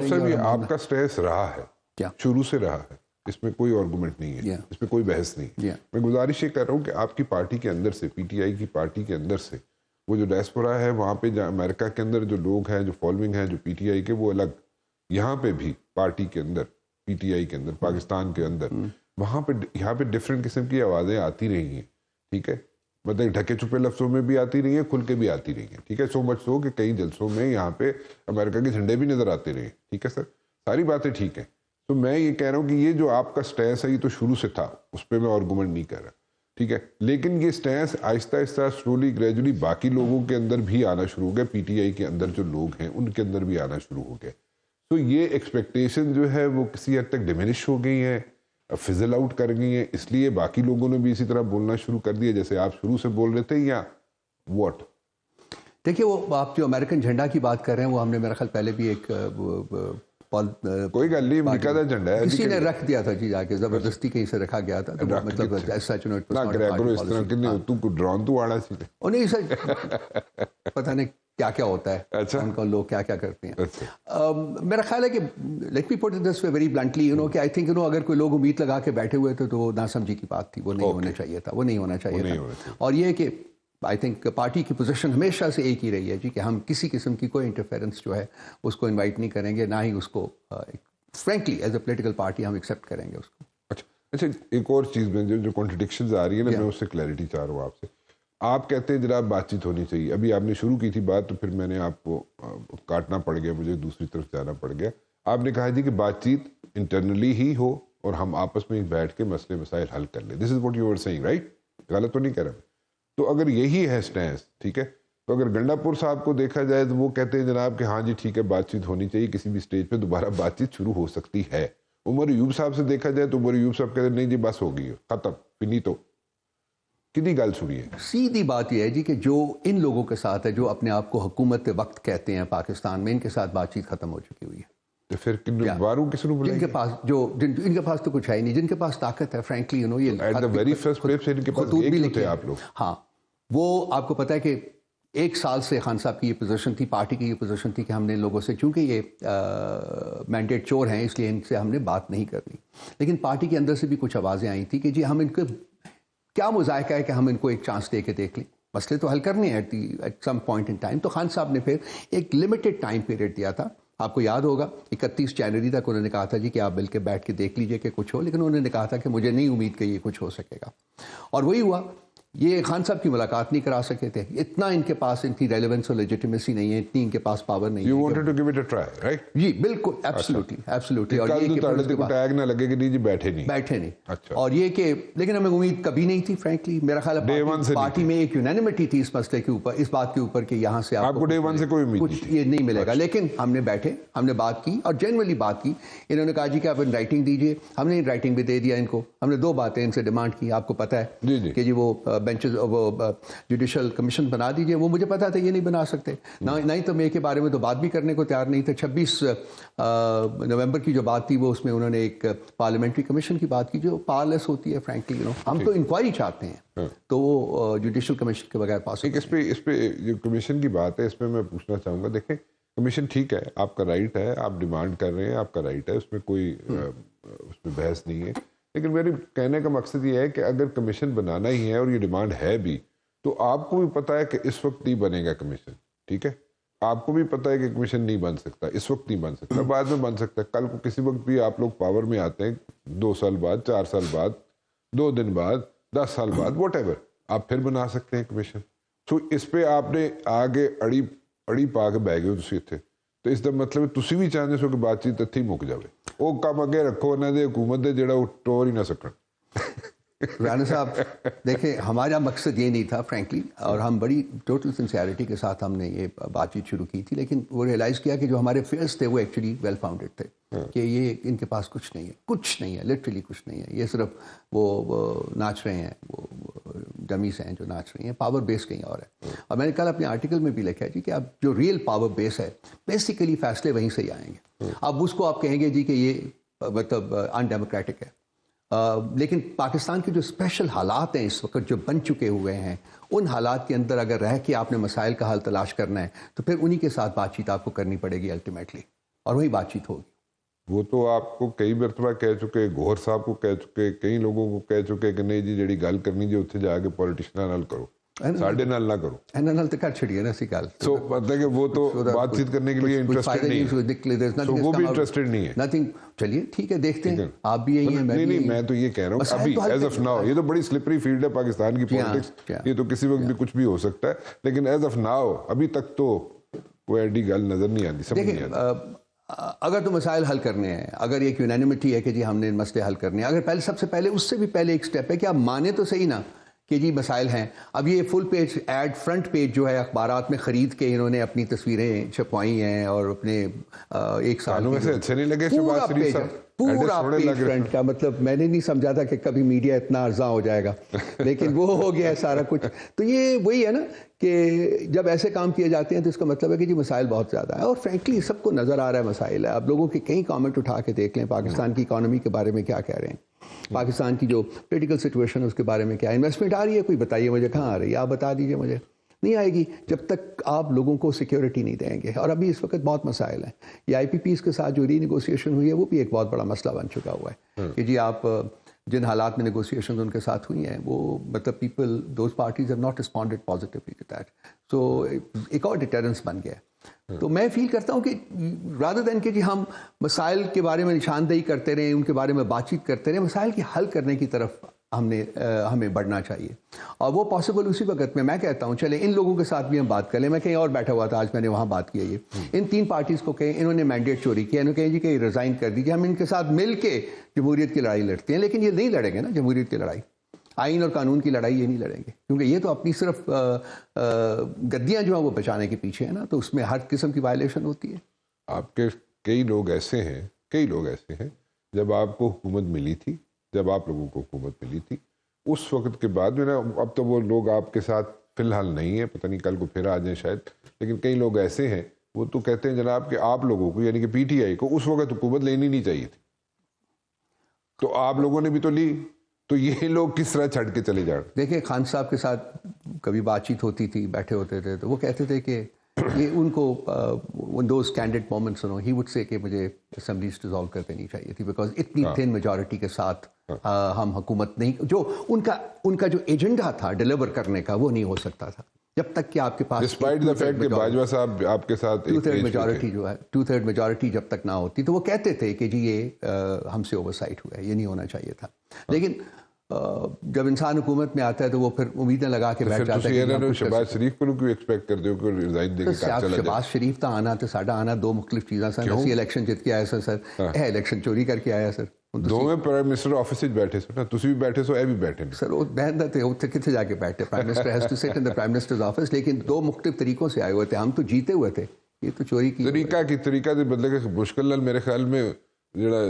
جائیں گے. یہ آپ کا سٹیس رہا ہے, شروع سے رہا ہے, اس میں کوئی آرگومنٹ نہیں ہے, اس میں کوئی بحث نہیں. میں گزارش یہ کر رہا ہوں کہ آپ کی پارٹی کے اندر سے, پی ٹی آئی کی پارٹی کے اندر سے, وہ جو ڈائسپورا ہے وہاں پہ امریکہ کے اندر جو لوگ ہیں, جو فالوئنگ ہیں جو پی ٹی آئی کے, وہ الگ. یہاں پہ بھی پارٹی کے اندر, پی ٹی آئی کے اندر, پاکستان کے اندر, وہاں پہ یہاں پہ ڈفرینٹ قسم کی آوازیں آتی رہی ہیں. ٹھیک ہے, مطلب ڈھکے چھپے لفظوں میں بھی آتی رہی ہیں, کھل کے بھی آتی رہی ہیں. ٹھیک ہے, سو مچ سو کہ کئی جلسوں میں یہاں پہ امریکہ کے جھنڈے بھی نظر آتے رہے. ٹھیک ہے سر, ساری باتیں ٹھیک ہیں. تو میں یہ کہہ رہا ہوں کہ یہ جو آپ کا سٹینس ہے یہ تو شروع سے تھا, اس پہ میں آرگومنٹ نہیں کر رہا. ٹھیک ہے, لیکن یہ سٹینس آہستہ آہستہ سلولی گریجولی باقی لوگوں کے اندر بھی آنا شروع ہو گیا, پی ٹی آئی کے اندر جو لوگ ہیں ان کے اندر بھی آنا شروع ہو گیا. تو یہ ایکسپیکٹیشن جو ہے وہ کسی حد تک ڈیمینش ہو گئی ہیں, فزل آؤٹ کر گئی ہیں, اس لیے باقی لوگوں نے بھی اسی طرح بولنا شروع کر دیا جیسے آپ شروع سے بول رہے تھے, یا واٹ؟ دیکھیے, وہ آپ جو امریکن جھنڈا کی بات کر رہے ہیں وہ ہم نے میرا خیال پہلے بھی ایک کوئی گل نہیں, امریکہ کا جھنڈا ہے, کسی نے رکھ دیا تھا جی, جا کے زبردستی کہیں سے رکھا گیا تھا. مطلب ڈرون تو آنا سی نہیں سر, پتہ نہیں کیا کیا ہوتا ہے, ان کو لوگ کیا کیا کرتے ہیں. میرا خیال ہے کہ let me put it this way very bluntly, you know, کہ آئی تھنک, یو نو, اگر کوئی لوگ امید لگا کے بیٹھے ہوئے تھے تو وہ ناسمجھی کی بات تھی, وہ نہیں ہونا چاہیے تھا, وہ نہیں ہونا چاہیے تھا. اور یہ کہ آئی تھنک پارٹی کی پوزیشن ہمیشہ سے ایک ہی رہی ہے جی, کہ ہم کسی قسم کی کوئی انٹرفیرنس جو ہے اس کو انوائٹ نہیں کریں گے, نہ ہی اس کو frankly as a political party ہم ایکسیپٹ کریں گے اس کو. اچھا, ایک اور چیز میں جو کنٹرڈکشنز آ رہی ہے نا, میں اس سے کلیئرٹی چاہ رہا ہوں آپ سے. آپ کہتے ہیں جناب بات چیت ہونی چاہیے, ابھی آپ نے شروع کی تھی بات تو پھر میں نے آپ کو کاٹنا پڑ گیا, مجھے دوسری طرف جانا پڑ گیا. آپ نے کہا جی کہ بات چیت انٹرنلی ہی ہو اور ہم آپس میں بیٹھ کے مسئلے مسائل حل کر لیں. This is what you are seeing, right? غلط تو نہیں کہہ رہا. تو اگر یہی ہے سٹینس, ٹھیک ہے, تو اگر گنڈا پور صاحب کو دیکھا جائے تو وہ کہتے ہیں جناب کہ ہاں جی ٹھیک ہے, بات چیت ہونی چاہیے, کسی بھی سٹیج پہ دوبارہ بات چیت شروع ہو سکتی ہے. عمر ایوب صاحب سے دیکھا جائے تو عمر ایوب صاحب کہتے ہیں نہیں جی بس ہو گئی, ختم, فنیتو. کتنی گل سنی ہے. سیدھی بات یہ ہے جی کہ جو ان لوگوں کے ساتھ ہے جو اپنے آپ کو حکومت وقت کہتے ہیں پاکستان میں, ان کے ساتھ بات چیت ختم ہو چکی ہوئی ہے. تو پھر باروں کس نے بلائی؟ جن کے پاس ان کے پاس تو کچھ ہے ہی نہیں, جن کے پاس طاقت ہے فرینکلی, یو نو, یہ at the very first place ان کے پاس ایک ہی تھے آپ لوگ. ہاں, وہ آپ کو پتہ ہے کہ ایک سال سے خان صاحب کی یہ پوزیشن تھی, پارٹی کی یہ پوزیشن تھی کہ ہم نے ان لوگوں سے, چونکہ یہ مینڈیٹ چور ہیں اس لیے ان سے ہم نے بات نہیں کرنی. لیکن پارٹی کے اندر سے بھی کچھ آوازیں آئی تھی کہ جی ہم ان کو کیا مذائقہ ہے کہ ہم ان کو ایک چانس دے کے دیکھ لیں, مسئلے تو حل کرنے ہیں at some point in time. تو خان صاحب نے پھر ایک لمیٹڈ ٹائم پیریڈ دیا تھا, آپ کو یاد ہوگا 31 جنوری تک انہوں نے کہا تھا جی کہ آپ مل کے بیٹھ کے دیکھ لیجئے کہ کچھ ہو, لیکن انہوں نے کہا تھا کہ مجھے نہیں امید کہ یہ کچھ ہو سکے گا, اور وہی ہوا. یہ خان صاحب کی ملاقات نہیں کرا سکے تھے, اتنا ان کے پاس ان کی ریلیونس اور لیجیٹیمیسی نہیں ہے, اتنی ان کے پاس پاور نہیں ہے. You wanted to give it a try, right? جی بالکل, ایبسلیوٹلی. اور یہ کہ ٹیگ نہ لگے کہ نہیں جی بیٹھے نہیں. اچھا. اور یہ کہ لیکن ہمیں امید کبھی نہیں تھی فرینکلی, میرا خیال ہے پارٹی میں ایک یونینیمٹی تھی اس مسئلے کے اوپر, اس بات کے اوپر کہ یہاں سے آپ کو ڈے ون سے کوئی امید کچھ یہ نہیں ملے گا. لیکن ہم نے بیٹھے, ہم نے بات کی اور جنرلی بات کی. انہوں نے کہا جی کہ آپ ان رائٹنگ دیجیے, ہم نے رائٹنگ بھی دے دیا ان کو. ہم نے 2 باتیں ان سے ڈیمانڈ کی, آپ کو پتہ ہے کہ جی وہ بینچز, وہ جوڈیشل کمیشن بنا دیجئے. وہ مجھے پتا تھا یہ نہیں بنا سکتے, نہ ہی تو میں کے بارے میں تو بات بھی کرنے کو تیار نہیں تھے. 26 نومبر کی جو بات تھی وہ اس میں انہوں نے ایک پارلیمنٹری کمیشن کی بات کی جو پاورلیس ہوتی ہے فرینکلی, یو نو. ہم تو انکوائری چاہتے ہیں, تو وہ جوڈیشل کمیشن کے بغیر پاس. اس پہ جو کمیشن کی بات ہے اس پہ میں پوچھنا چاہوں گا. دیکھیں کمیشن ٹھیک ہے, آپ کا رائٹ ہے, آپ ڈیمانڈ کر رہے ہیں, آپ کا رائٹ ہے, اس میں کوئی اس میں بحث نہیں ہے. لیکن میرے کہنے کا مقصد یہ ہے کہ اگر کمیشن بنانا ہی ہے اور یہ ڈیمانڈ ہے بھی, تو آپ کو بھی پتا ہے کہ اس وقت نہیں بنے گا کمیشن. ٹھیک ہے, آپ کو بھی پتا ہے کہ کمیشن نہیں بن سکتا, اس وقت نہیں بن سکتا, بعد میں بن سکتا ہے. کل کو کسی وقت بھی آپ لوگ پاور میں آتے ہیں, 2 سال بعد, 4 سال بعد, 2 دن بعد, 10 سال بعد, واٹ ایور, آپ پھر بنا سکتے ہیں کمیشن. تو اس پہ آپ نے آگے اڑی پا کے بہ گئے تسی اتنے, تو اس کا مطلب تسی بھی چاہتے سو کہ بات چیت اتھی مک جائے. وہ کام اگے رکھو انہوں نے حکومت دے جڑا وہ ٹور ہی نہ سکن. رانا صاحب دیکھیں, ہمارا مقصد یہ نہیں تھا فرینکلی, اور ہم بڑی ٹوٹل سنسیئرٹی کے ساتھ ہم نے یہ بات چیت شروع کی تھی, لیکن وہ ریئلائز کیا کہ جو ہمارے فیئرس تھے وہ ایکچولی ویل فاؤنڈیڈ تھے, کہ یہ ان کے پاس کچھ نہیں ہے, لٹرلی کچھ نہیں ہے. یہ صرف وہ ناچ رہے ہیں, وہ ڈمیز ہیں جو ناچ رہی ہیں, پاور بیس کہیں اور ہے. اور میں نے کل اپنے آرٹیکل میں بھی لکھا ہے جی کہ اب جو ریئل پاور بیس ہے بیسیکلی فیصلے وہیں سے ہی آئیں گے. اب اس کو آپ کہیں گے جی کہ یہ مطلب ان ڈیموکریٹک ہے, لیکن پاکستان کے جو اسپیشل حالات ہیں اس وقت جو بن چکے ہوئے ہیں, ان حالات کے اندر اگر رہ کے آپ نے مسائل کا حل تلاش کرنا ہے تو پھر انہی کے ساتھ بات چیت آپ کو کرنی پڑے گی الٹیمیٹلی. اور وہی بات چیت ہوگی. وہ تو آپ کو کئی مرتبہ کہہ چکے, گوہر صاحب کو کہہ چکے, کئی لوگوں کو کہہ چکے کہ نہیں جی جڑی گل کرنی جی اتنے جا کے پولیٹیشن نال کرو, ساڈے نال نہ کرو. اینا نال تے کر چھڑیے نا سی گل. سو مطلب کہ وہ تو بات چیت کرنے کے لیے انٹرسٹڈ نہیں ہے, سو وہ بھی انٹرسٹڈ نہیں ہے. نتھنگ. چلیے ٹھیک ہے, دیکھتے ہیں, آپ بھی یہی ہیں. نہیں میں تو یہ کہہ رہا ہوں ابھی ایز آف ناؤ, یہ تو بڑی سلپری فیلڈ ہے پاکستان کی پالیٹکس, یہ تو کسی وقت بھی کچھ بھی ہو سکتا ہے, لیکن ایز آف ناؤ ابھی تک تو کوئی ایڈی گل نظر نہیں آتی, سمجھ نہیں آتی. اگر تو مسائل حل کرنے ہیں, اگر ایک یونینیمٹی ہے کہ جی ہم نے مسئلے حل کرنے ہیں, اگر پہلے سب سے پہلے اس سے بھی پہلے ایک سٹیپ ہے کہ آپ مانے تو صحیح نا کہ جی مسائل ہیں. اب یہ فل پیج ایڈ فرنٹ پیج جو ہے اخبارات میں خرید کے انہوں نے اپنی تصویریں چھپوائی ہیں, اور اپنے ایک سال میں سے اچھے نہیں لگے پورا پیج فرنٹ کا, مطلب میں نے نہیں سمجھا تھا کہ کبھی میڈیا اتنا ارزاں ہو جائے گا, لیکن وہ ہو گیا ہے سارا کچھ. تو یہ وہی ہے نا کہ جب ایسے کام کیے جاتے ہیں تو اس کا مطلب ہے کہ جی مسائل بہت زیادہ ہیں, اور فرینکلی سب کو نظر آ رہا ہے مسائل ہے. آپ لوگوں کے کئی کامنٹ اٹھا کے دیکھ لیں پاکستان کی اکانومی کے بارے میں کیا کہہ رہے ہیں, پاکستان کی جو پولیٹیکل سچویشن ہے اس کے بارے میں کیا. انویسٹمنٹ آ رہی ہے, کوئی بتائیے مجھے کہاں آ رہی ہے, آپ بتا دیجیے مجھے. نہیں آئے گی جب تک آپ لوگوں کو سیکیورٹی نہیں دیں گے. اور ابھی اس وقت بہت مسائل ہیں. یہ آئی پی پیز کے ساتھ جو ری نیگوسیشن ہوئی ہے وہ بھی ایک بہت بڑا مسئلہ بن چکا ہوا ہے کہ جی آپ جن حالات میں نیگوسیشن ان کے ساتھ ہوئی ہیں وہ مطلب people those parties have not responded positively to that. So ایک اور ڈیٹرنس بن گیا. تو میں فیل کرتا ہوں کہ رادر دین کہ جی ہم مسائل کے بارے میں نشاندہی کرتے رہیں, ان کے بارے میں بات چیت کرتے رہیں, مسائل کی حل کرنے کی طرف ہمیں بڑھنا چاہیے. اور وہ پاسبل اسی وقت میں کہتا ہوں چلے ان لوگوں کے ساتھ بھی ہم بات کر لیں. میں کہیں اور بیٹھا ہوا تھا آج, میں نے وہاں بات کی ہے, یہ ان 3 پارٹیز کو کہیں انہوں نے مینڈیٹ چوری کیا, انہوں نے کہیں جی کہ ریزائن کر دیجیے, ہم ان کے ساتھ مل کے جمہوریت کی لڑائی لڑتے ہیں. لیکن یہ نہیں لڑیں گے نا جمہوریت کی لڑائی, آئین اور قانون کی لڑائی یہ نہیں لڑیں گے, کیونکہ یہ تو اپنی صرف گدیاں جو ہیں وہ بچانے کے پیچھے ہیں نا, تو اس میں ہر قسم کی وائلیشن ہوتی ہے. آپ کے کئی لوگ ایسے ہیں جب آپ کو حکومت ملی تھی, جب آپ لوگوں کو حکومت ملی تھی اس وقت کے بعد میں نا, اب تو وہ لوگ آپ کے ساتھ فی الحال نہیں ہے, پتہ نہیں کل کو پھر آ جائیں شاید, لیکن کئی لوگ ایسے ہیں وہ تو کہتے ہیں جناب کہ آپ لوگوں کو یعنی کہ پی ٹی آئی کو اس وقت حکومت لینی نہیں چاہیے تھی, تو آپ لوگوں نے بھی تو لی, تو یہ لوگ کس طرح چھڑ کے چلے جائیں. دیکھیں خان صاحب کے ساتھ کبھی بات چیت ہوتی تھی, بیٹھے ہوتے تھے, تو وہ کہتے تھے کہ یہ ان کو those candid moments he would say کہ مجھے اسمبلیز ڈیزالو کر دینی چاہیے تھی, بیکاز اتنی تھن میجورٹی کے ساتھ ہم حکومت نہیں, جو ان کا جو ایجنڈا تھا ڈیلیور کرنے کا وہ نہیں ہو سکتا تھا جب تک کہ آپ کے پاس ڈسپائٹ دی فیکٹ کہ باجوہ صاحب آپ کے ساتھ 2/3 میجورٹی جو ہے 2/3 میجورٹی جب تک نہ ہوتی, تو وہ کہتے تھے کہ جی یہ ہم سے اوور سائٹ ہوا ہے, یہ نہیں ہونا چاہیے تھا. لیکن جب انسان حکومت میں آتا ہے تو وہ پھر امیدیں لگا کے بیٹھ جاتا ہے. شہباز شریف کو کیوں ایکسپیکٹ کرتے ہو کہ ریزائن دے کے چلا جائے؟ شہباز شریف کا آنا تو ساڈا آنا 2 مختلف چیزاں سن. اسی الیکشن جیت کے آیا سر, الیکشن چوری کر کے آیا سر. دوویں پرائم منسٹر آفس وچ بیٹھے سو نا, تسی بھی بیٹھے سو, اے بھی بیٹھے سر. وہ بہن تے اوتھے کتھے جا کے بیٹھے, prime minister has to sit in the prime minister's office, لیکن 2 مختلف طریقوں سے آئے ہوئے تھے. ہم تو جیتے ہوئے تھے, یہ تو چوری کی طریقہ دے بدلے کے مشکل میرے خیال میں جڑا